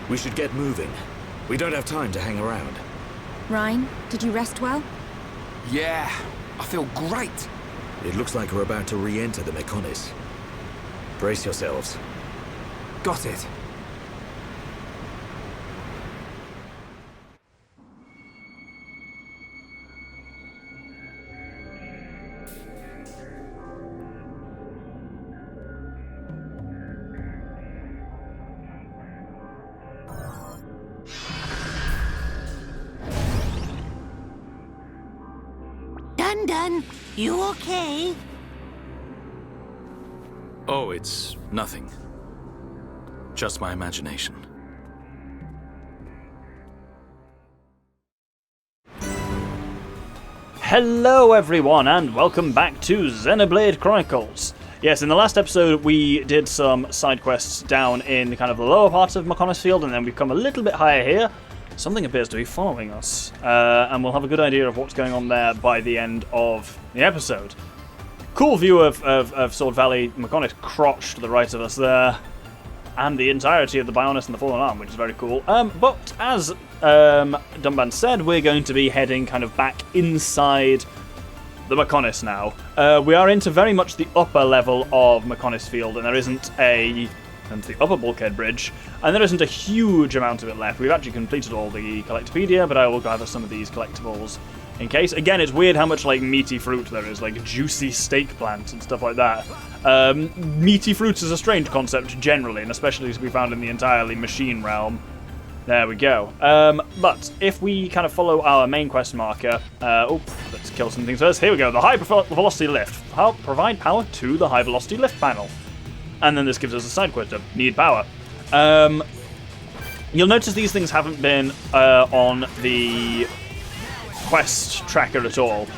We should get moving. We don't have time to hang around. Ryan, did you rest well? Yeah, I feel great. It looks like we're about to re-enter the Mechonis. Brace yourselves. Got it. Dun, you okay? Oh, it's nothing. Just my imagination. Hello everyone and welcome back to Xenoblade Chronicles. Yes, in the last episode we did some side quests down in kind of the lower parts of Mechonis Field, and then we've come a little bit higher here. Something appears to be following us, and we'll have a good idea of what's going on there by the end of the episode. Cool view of Sword Valley, Mechonis crotch to the right of us there, and the entirety of the Bionis and the Fallen Arm, which is very cool. But as Dunban said, we're going to be heading kind of back inside the Mechonis now. We are into very much the upper level of Mechonis Field, and there isn't and the upper bulkhead bridge, and there isn't a huge amount of it left. We've actually completed all the Collectopedia, but I will gather some of these collectibles in case. Again, it's weird how much like meaty fruit there is, like juicy steak plants and stuff like that. Meaty fruits is a strange concept generally, and especially as we found in the entirely machine realm. There we go. But if we kind of follow our main quest marker, let's kill some things first. Here we go. The high velocity lift. Provide power to the high velocity lift panel. And then this gives us a side quest of need power. You'll notice these things haven't been on the quest tracker at all.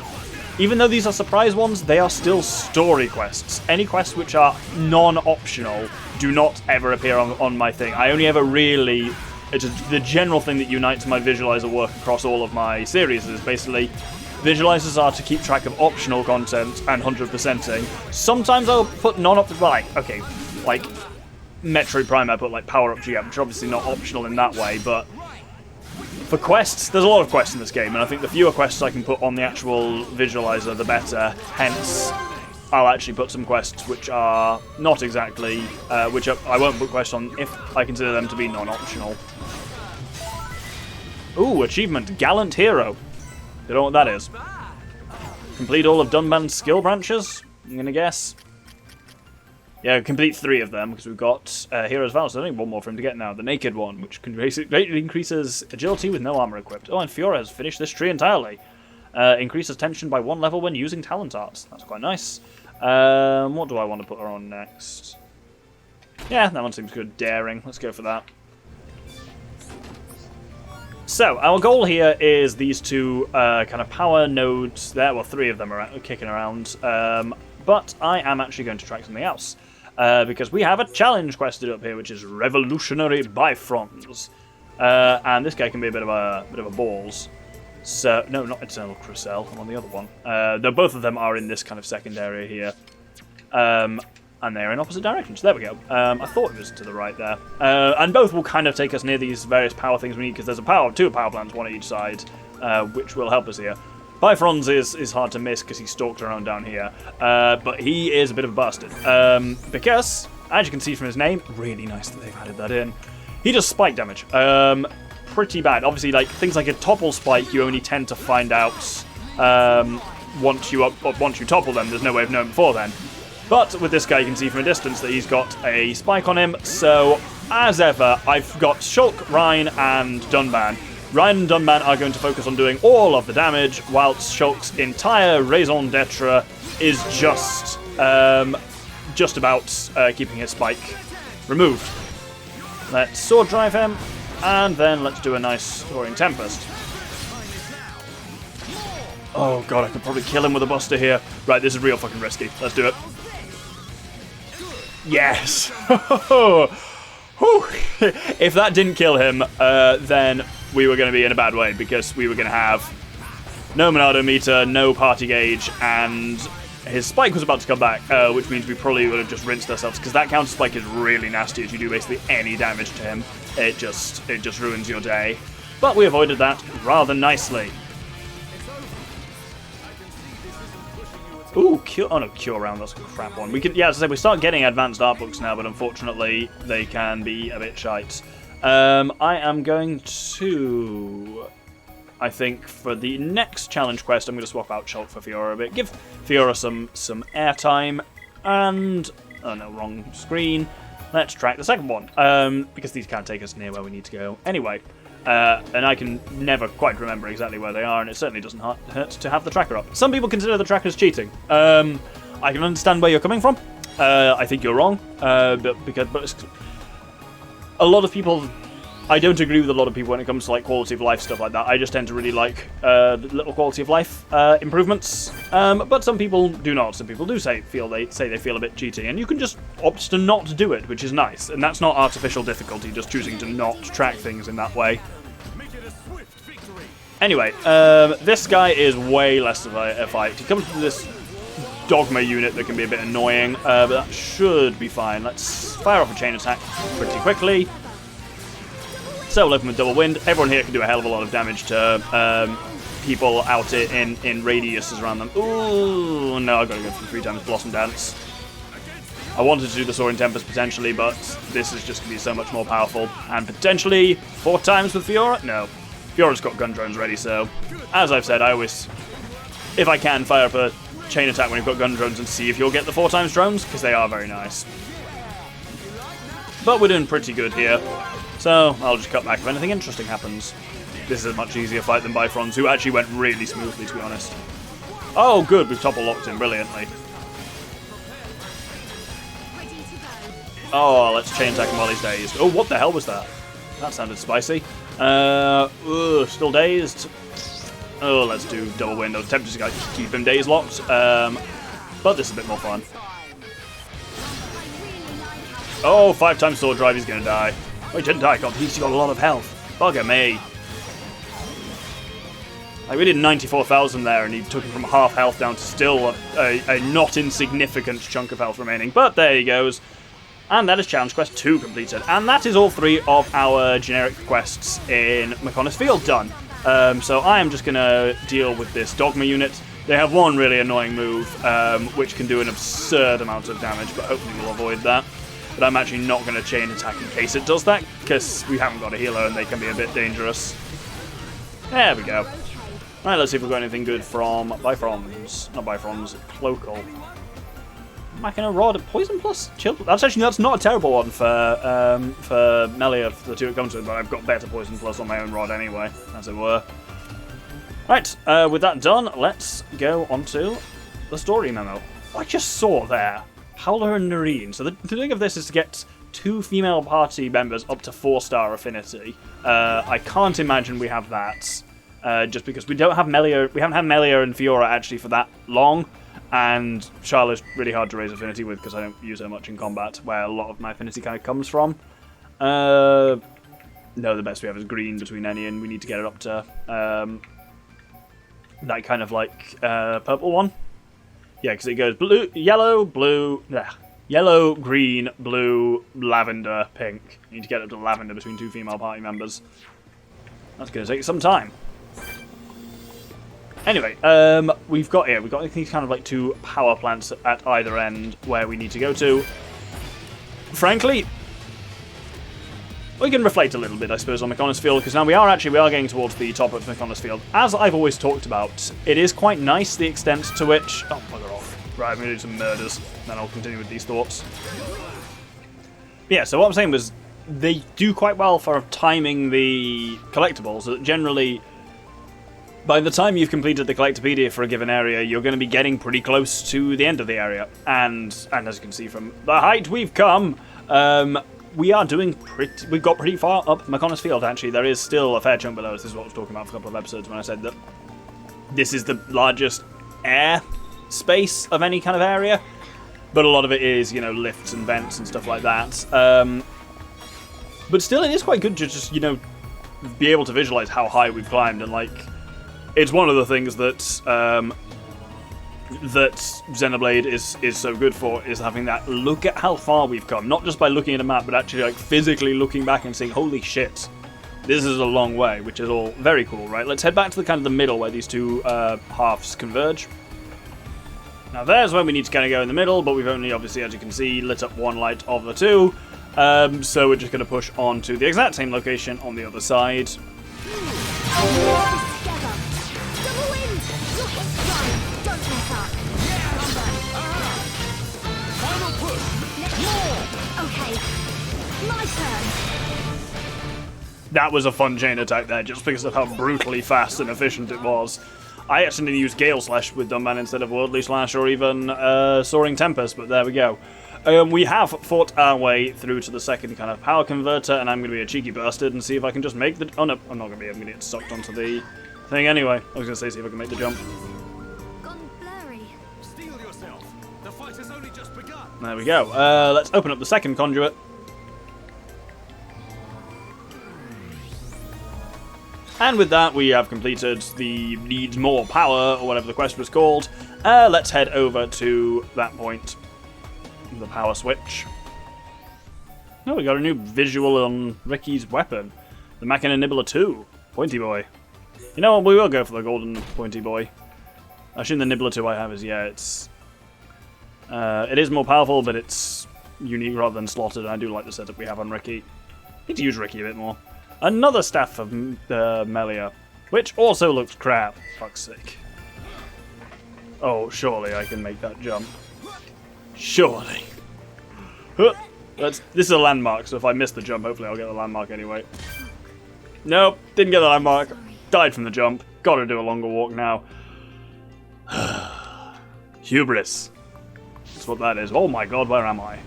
Even though these are surprise ones, they are still story quests. Any quests which are non-optional do not ever appear on my thing. I only ever really... It's the general thing that unites my visualizer work across all of my series is basically... Visualizers are to keep track of optional content and 100%ing. Sometimes I'll put non-optional, like Metroid Prime I put like power up GM, which are obviously not optional in that way, but for quests, there's a lot of quests in this game, and I think the fewer quests I can put on the actual visualizer, the better. Hence, I'll actually put some quests which are not exactly, I won't put quests on if I consider them to be non-optional. Ooh, achievement, Gallant Hero. Don't know what that is. Complete all of Dunban's skill branches, I'm going to guess. Yeah, complete 3 of them, because we've got Hero's Vow, so I think one more for him to get now. The Naked one, which greatly increases agility with no armor equipped. Oh, and Fiora has finished this tree entirely. Increases tension by 1 level when using talent arts. That's quite nice. What do I want to put her on next? Yeah, that one seems good. Daring. Let's go for that. So, our goal here is these 2 kind of power nodes there. Well, 3 of them are kicking around. But I am actually going to track something else. Because we have a challenge quested up here, which is Revolutionary Bifrons. And this guy can be a bit of a balls. So, no, not Eternal Crucell. I'm on the other one. Though both of them are in this kind of second area here. And they're in opposite directions. There we go. I thought it was to the right there. And both will kind of take us near these various power things we need, because there's 2 power plants, one at each side, which will help us here. Bifrons is hard to miss because he stalks around down here. But he is a bit of a bastard. Because, as you can see from his name, really nice that they've added that in, he does spike damage. Pretty bad. Obviously, like things like a topple spike, you only tend to find out once you topple them. There's no way of knowing before then. But with this guy, you can see from a distance that he's got a spike on him. So, as ever, I've got Shulk, Ryan, and Dunban. Ryan and Dunban are going to focus on doing all of the damage, whilst Shulk's entire raison d'etre is just about keeping his spike removed. Let's sword drive him, and then let's do a nice Roaring Tempest. Oh god, I could probably kill him with a buster here. Right, this is real fucking risky. Let's do it. Yes! If that didn't kill him, then we were going to be in a bad way, because we were going to have no Monado meter, no party gauge, and his spike was about to come back, which means we probably would have just rinsed ourselves, because that counter spike is really nasty. If you do basically any damage to him, it just ruins your day. But we avoided that rather nicely. Ooh, cure! Oh no, cure round. That's a crap one. We could, yeah, as I said, we start getting advanced art books now, but unfortunately they can be a bit shite. I am going to, I think, for the next challenge quest, I'm going to swap out Shulk for Fiora a bit. Give Fiora some airtime, and oh no, wrong screen. Let's track the second one, because these can't take us near where we need to go. Anyway. And I can never quite remember exactly where they are, and it certainly doesn't hurt to have the tracker up. Some people consider the trackers cheating. I can understand where you're coming from. I think you're wrong, but a lot of people, I don't agree with a lot of people when it comes to like quality of life stuff like that. I just tend to really like little quality of life improvements, but some people do not. Some people do say they feel a bit cheating, and you can just opt to not do it, which is nice. And that's not artificial difficulty, just choosing to not track things in that way. Anyway, this guy is way less of a fight. He comes with this dogma unit that can be a bit annoying, but that should be fine. Let's fire off a chain attack pretty quickly. So we'll open with double wind. Everyone here can do a hell of a lot of damage to people out in radiuses around them. Ooh, no, I've got to go for 3 times Blossom Dance. I wanted to do the Soaring Tempest potentially, but this is just going to be so much more powerful. And potentially 4 times with Fiora? No. Fiora's got gun drones ready, so as I've said, I always, if I can, fire up a chain attack when you've got gun drones and see if you'll get the 4 times drones, because they are very nice. But we're doing pretty good here, so I'll just cut back if anything interesting happens. This is a much easier fight than Bifrons, who actually went really smoothly, to be honest. Oh, good, we've topple locked him brilliantly. Oh, let's chain attack him while he's dazed. Oh, what the hell was that? That sounded spicy. Still dazed. Oh, let's do double wind. I was tempted to keep him dazed locked, but this is a bit more fun. Oh, 5 times sword drive, he's gonna die. Oh, he didn't die, God, he's got a lot of health. Bugger me. Like, we did 94,000 there, and he took him from half health down to still a not insignificant chunk of health remaining. But there he goes. And that is Challenge Quest 2 completed. And that is all 3 of our generic quests in Mechonis Field done. So I am just going to deal with this Dogma unit. They have one really annoying move, which can do an absurd amount of damage, but hopefully we'll avoid that. But I'm actually not going to chain attack in case it does that, because we haven't got a healer and they can be a bit dangerous. There we go. Right, let's see if we've got anything good from Bifrons. Not Bifrons, Cloakle. Machina Rod, Poison Plus, Chill. That's not a terrible one for melee of the 2 it comes with, but I've got better Poison Plus on my own Rod anyway, as it were. Right, with that done, let's go on to the story memo. I just saw there, Howler and Noreen. So the thing of this is to get 2 female party members up to 4-star affinity. I can't imagine we have that, just because we don't have Melia. We haven't had Melia and Fiora actually for that long. And Charlotte's really hard to raise affinity with because I don't use her much in combat, where a lot of my affinity kind of comes from. No, the best we have is green between any, and we need to get it up to that kind of like purple one. Yeah, because it goes blue, yellow, blue, yellow, green, blue, lavender, pink. You need to get up to lavender between 2 female party members. That's going to take some time. Anyway, we've got these kind of like 2 power plants at either end where we need to go to. Frankly, we can reflect a little bit, I suppose, on Mechonis Field, because now we are getting towards the top of Mechonis Field. As I've always talked about, it is quite nice the extent to which... Oh, bugger off. Right, I'm going to do some murders, then I'll continue with these thoughts. Yeah, so what I'm saying was, they do quite well for timing the collectibles. That generally, by the time you've completed the Collectopedia for a given area, you're going to be getting pretty close to the end of the area. And as you can see from the height we've come, we are doing we've got pretty far up Mechonis Field, actually. There is still a fair chunk below us. This is what I was talking about for a couple of episodes when I said that this is the largest air space of any kind of area. But a lot of it is, you know, lifts and vents and stuff like that. But still, it is quite good to just, you know, be able to visualize how high we've climbed. And, like, it's one of the things that that Xenoblade is so good for is having that look at how far we've come. Not just by looking at a map, but actually like physically looking back and saying, holy shit, this is a long way, which is all very cool, right? Let's head back to the kind of the middle where these two halves converge. Now there's where we need to kind of go in the middle, but we've only, obviously, as you can see, lit up one light of the two. So we're just going to push on to the exact same location on the other side. That was a fun chain attack there, just because of how brutally fast and efficient it was. I actually need to use Gale Slash with Dumbman instead of Worldly Slash or even Soaring Tempest, but there we go. We have fought our way through to the second kind of power converter, and I'm going to be a cheeky bastard and see if I can just make the... Oh no, I'm not going to be. I'm going to get sucked onto the thing anyway. I was going to say, see if I can make the jump. Gone blurry. Steel yourself. The fight has only just begun. There we go. Let's open up the second conduit. And with that, we have completed the needs more power, or whatever the quest was called. Let's head over to that point. The power switch. Oh, we got a new visual on Ricky's weapon. The Machina Nibbler 2. Pointy boy. You know what, we will go for the golden pointy boy. Actually, the Nibbler 2 I have is, yeah, it's... it is more powerful, but it's unique rather than slotted, and I do like the setup we have on Ricky. Need to use Ricky a bit more. Another staff of Melia, which also looks crap. Fuck's sake. Oh, surely I can make that jump. Surely. This is a landmark, so if I miss the jump, hopefully I'll get the landmark anyway. Nope, didn't get the landmark. Died from the jump. Gotta do a longer walk now. Hubris. That's what that is. Oh my god, where am I?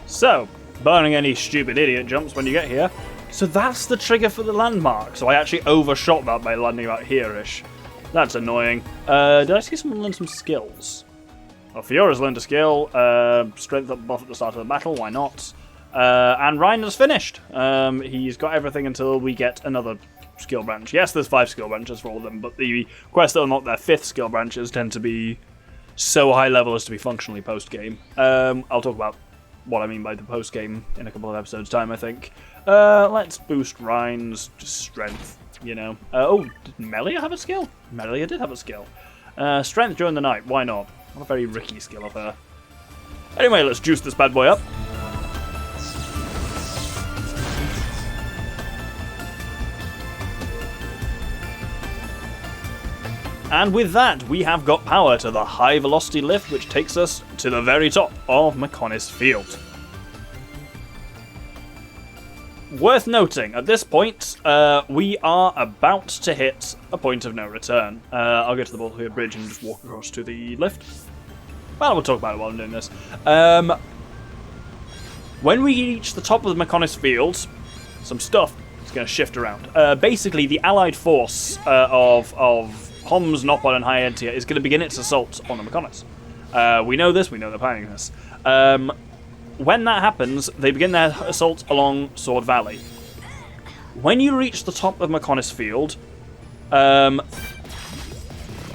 So, burning any stupid idiot jumps when you get here. So that's the trigger for the landmark. So I actually overshot that by landing about here-ish. That's annoying. Did I see someone learn some skills? Well, Fiora's learned a skill. Strength up buff at the start of the battle, why not? And Ryan has finished. He's got everything until we get another skill branch. Yes, there's 5 skill branches for all of them, but the quests that unlock their 5th skill branches tend to be so high level as to be functionally post-game. I'll talk about what I mean by the post-game in a couple of episodes' time, I think. Let's boost Ryan's strength, you know. Oh, did Melia have a skill? Melia did have a skill. Strength during the night, why not? What a very Ricky skill of her. Anyway, let's juice this bad boy up. And with that, we have got power to the high velocity lift, which takes us to the very top of Mechonis Field. Worth noting, at this point, we are about to hit a point of no return. I'll get to the Baltimore Bridge and just walk across to the lift. Well, we'll talk about it while I'm doing this. When we reach the top of the Mechonis Field, some stuff is going to shift around. Basically, the allied force of Homs, Nopon, and Hyentia is going to begin its assault on the Mechonis. We know this, we know they're planning this. When that happens, they begin their assault along Sword Valley. When you reach the top of Mechonis Field,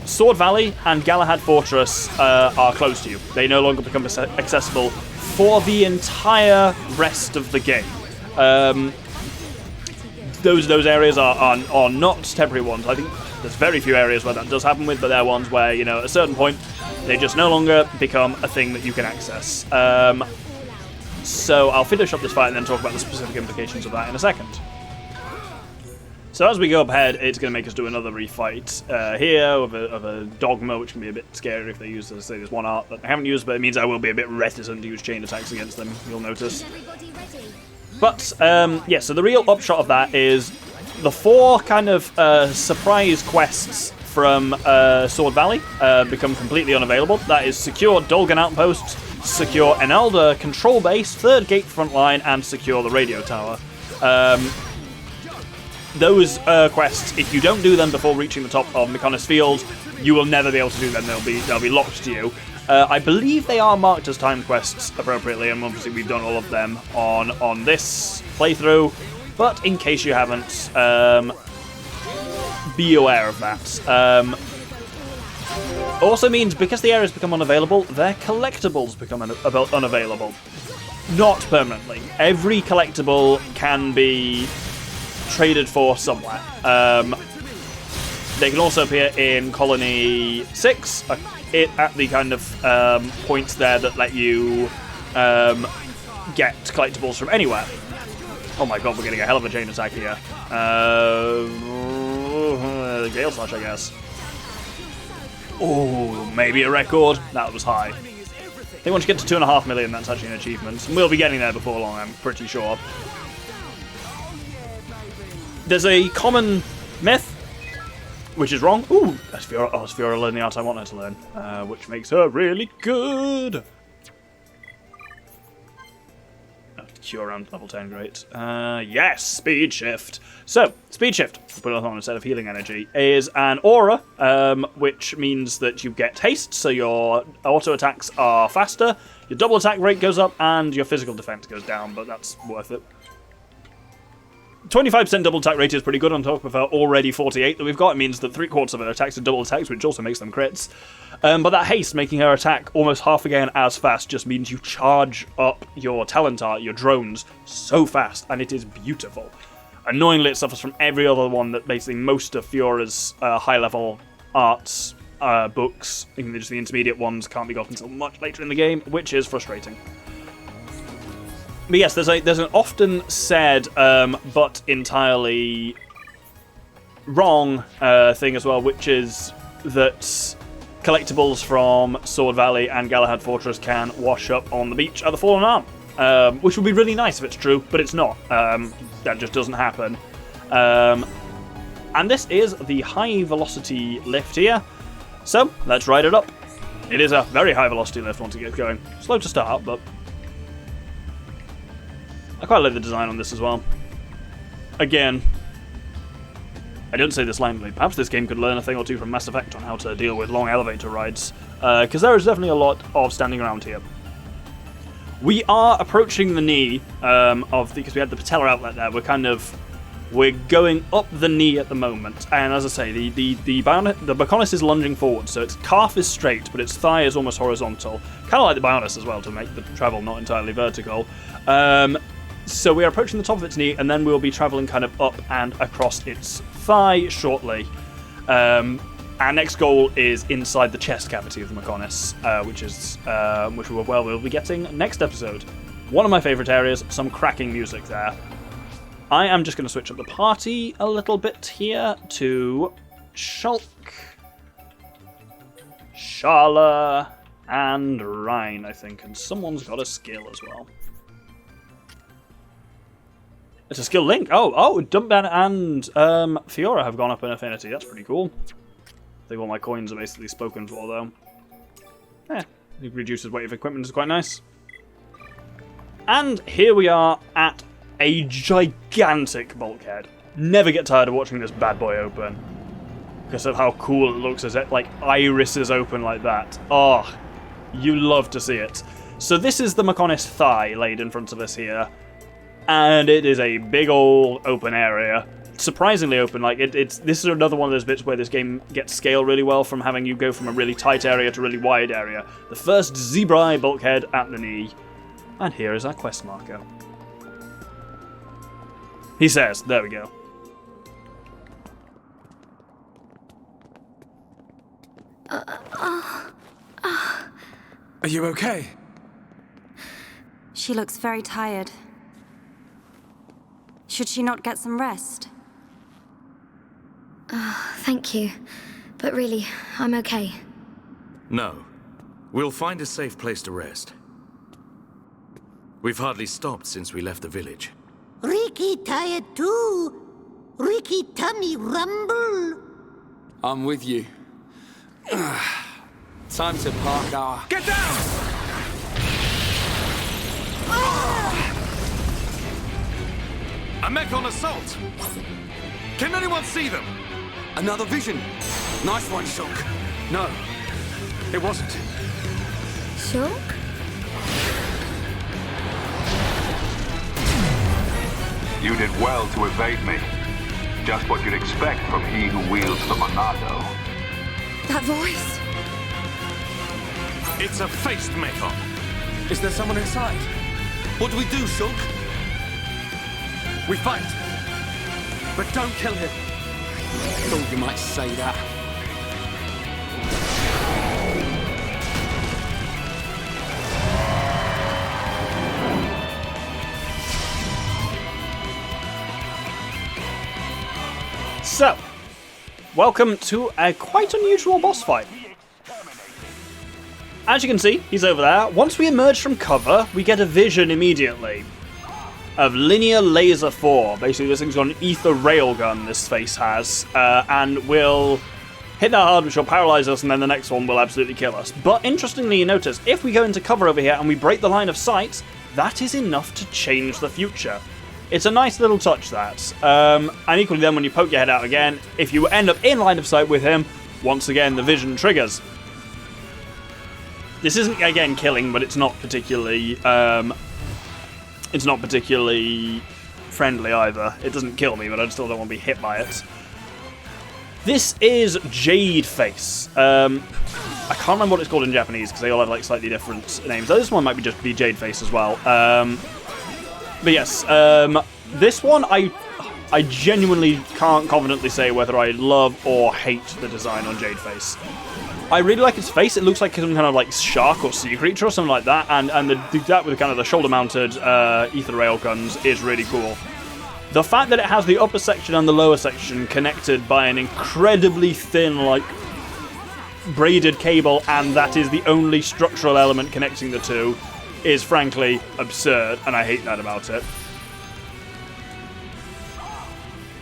Sword Valley and Galahad Fortress are closed to you. They no longer become accessible for the entire rest of the game. Those areas are not temporary ones. I think there's very few areas where that does happen with, but they're ones where, you know, at a certain point, they just no longer become a thing that you can access. So I'll finish up this fight and then talk about the specific implications of that in a second. So as we go up ahead, it's going to make us do another refight here of a Dogma, which can be a bit scary if they use, as I say, this one art that I haven't used, but it means I will be a bit reticent to use chain attacks against them, you'll notice. But, yeah, so the real upshot of that is the 4 kind of surprise quests from Sword Valley become completely unavailable. That is secure Dolgan Outpost, secure Enalda Control Base, 3rd Gate Front Line, and secure the Radio Tower. Those quests, if you don't do them before reaching the top of Mechonis Field, you will never be able to do them. They'll be locked to you. I believe they are marked as time quests appropriately, and obviously we've done all of them on this playthrough. But in case you haven't, be aware of that. Also means because the areas become unavailable, their collectibles become unavailable. Not permanently. Every collectible can be traded for somewhere. They can also appear in Colony 6, at the kind of points there that let you get collectibles from anywhere. Oh my god, we're getting a hell of a chain attack here. Gale Slash, I guess. Oh, maybe a record. That was high. I think once you get to 2.5 million, that's actually an achievement. And we'll be getting there before long, I'm pretty sure. There's a common myth, which is wrong. Ooh, that's Fiora. Oh, it's Fiora learning the art I want her to learn, which makes her really good. Cure around level 10, great. Yes, Speed Shift. So, Speed Shift, put it on a set of healing energy, is an aura, which means that you get haste, so your auto attacks are faster, your double attack rate goes up, and your physical defense goes down, but that's worth it. 25% double attack rate is pretty good on top of our already 48 that we've got. It means that 3/4 of her attacks are double attacks, which also makes them crits. But that haste, making her attack almost half again as fast, just means you charge up your talent art, your drones, so fast, and it is beautiful. Annoyingly, it suffers from every other one that basically most of Fiora's high-level arts books, even just the intermediate ones, can't be gotten until much later in the game, which is frustrating. But yes, there's an often said, but entirely wrong thing as well, which is that collectibles from Sword Valley and Galahad Fortress can wash up on the beach at the Fallen Arm, which would be really nice if it's true, but it's not. That just doesn't happen. And this is the high velocity lift here, so let's ride it up. It is a very high velocity lift once it gets going. Slow to start, but I quite like the design on this as well. Again, I don't say this lightly. Perhaps this game could learn a thing or two from Mass Effect on how to deal with long elevator rides, because there is definitely a lot of standing around here. We are approaching the knee because we had the patellar outlet there. We're going up the knee at the moment, and as I say, the Mechonis is lunging forward, so its calf is straight, but its thigh is almost horizontal. Kind of like the Bionis as well, to make the travel not entirely vertical. So we are approaching the top of its knee, and then we'll be travelling kind of up and across its thigh shortly. Our next goal is inside the chest cavity of the Mechonis, which we'll be getting next episode. One of my favourite areas, some cracking music there. I am just going to switch up the party a little bit here to Shulk, Sharla, and Rhine, I think, and someone's got a skill as well. It's a skill link. Oh, Dumpman and Fiora have gone up in affinity. That's pretty cool. I think all my coins are basically spoken for, though. It reduces weight of equipment, is quite nice. And here we are at a gigantic bulkhead. Never get tired of watching this bad boy open, because of how cool it looks as it, like, irises open like that. Oh, you love to see it. So this is the Mechonis thigh laid in front of us here. And it is a big old open area. Surprisingly open. Like this is another one of those bits where this game gets scale really well from having you go from a really tight area to a really wide area. The first zebra bulkhead at the knee. And here is our quest marker. He says, there we go. Are you okay? She looks very tired. Should she not get some rest? Thank you. But really, I'm okay. No. We'll find a safe place to rest. We've hardly stopped since we left the village. Ricky tired too. Ricky tummy rumble. I'm with you. Time to park our... Get down! A mech on assault! Can anyone see them? Another vision. Nice one, Shulk. No, it wasn't. Sure? You did well to evade me. Just what you'd expect from he who wields the Monado. That voice. It's a faced Mechon. Is there someone inside? What do we do, Shulk? We fight. But don't kill him. Thought you might say that. So, welcome to a quite unusual boss fight. As you can see, he's over there. Once we emerge from cover, we get a vision immediately of Linear Laser 4. Basically, this thing's got an ether railgun, this face has, and will hit that hard, which will paralyze us, and then the next one will absolutely kill us. But interestingly, you notice, if we go into cover over here and we break the line of sight, that is enough to change the future. It's a nice little touch, that. And equally then, when you poke your head out again, if you end up in line of sight with him, once again, the vision triggers. This isn't, again, killing, but it's not particularly friendly either. It doesn't kill me, but I still don't want to be hit by it. This is Jade Face. I can't remember what it's called in Japanese, because they all have like slightly different names. So this one might just be Jade Face as well. But yes, this one, I genuinely can't confidently say whether I love or hate the design on Jade Face. I really like its face. It looks like some kind of like shark or sea creature or something like that, and that with kind of the shoulder-mounted ether rail guns is really cool. The fact that it has the upper section and the lower section connected by an incredibly thin, like, braided cable, and that is the only structural element connecting the two, is frankly absurd, and I hate that about it.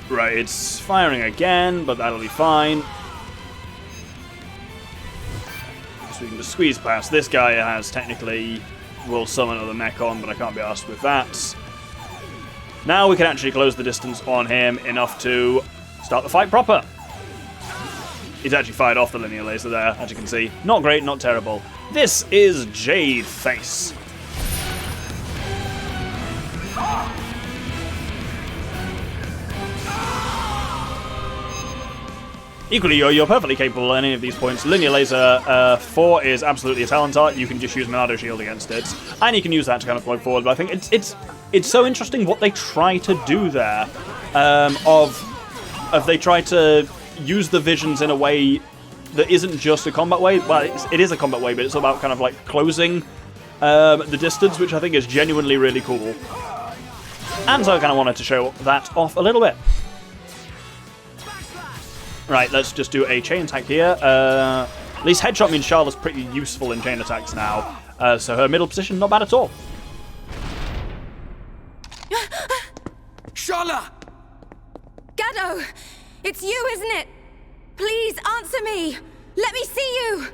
Right, it's firing again, but that'll be fine. So we can just squeeze past. This guy has technically will summon another Mechon, but I can't be arsed with that. Now we can actually close the distance on him enough to start the fight proper. He's actually fired off the linear laser there, as you can see. Not great, not terrible. This is Jade Face. Equally, you're perfectly capable at any of these points. Linear Laser 4 is absolutely a talent art. You can just use Monado Shield against it, and you can use that to kind of float forward. But I think it's so interesting what they try to do there. Of they try to use the visions in a way that isn't just a combat way. Well, it is a combat way, but it's about kind of like closing the distance, which I think is genuinely really cool. And so I kind of wanted to show that off a little bit. Right, let's just do a chain attack here. At least headshot means Charlotte's pretty useful in chain attacks now. So her middle position, not bad at all. Shala! Gado! It's you, isn't it? Please answer me! Let me see you!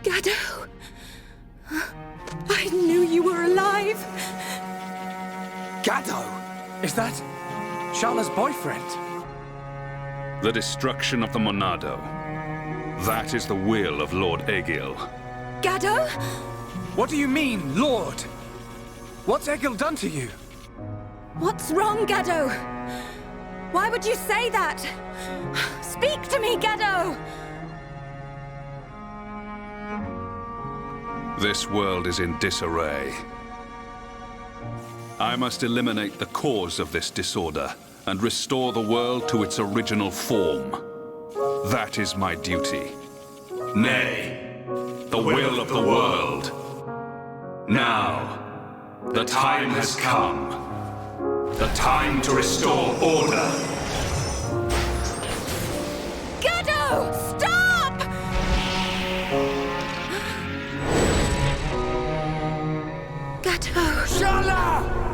Gado! I knew you were alive! Gado! Is that Shala's boyfriend? The destruction of the Monado. That is the will of Lord Egil. Gado? What do you mean, Lord? What's Egil done to you? What's wrong, Gado? Why would you say that? Speak to me, Gado! This world is in disarray. I must eliminate the cause of this disorder and restore the world to its original form. That is my duty. Nay, the will of the world. Now, the time has come. The time to restore order. Gado! Stop! Gado! Shala!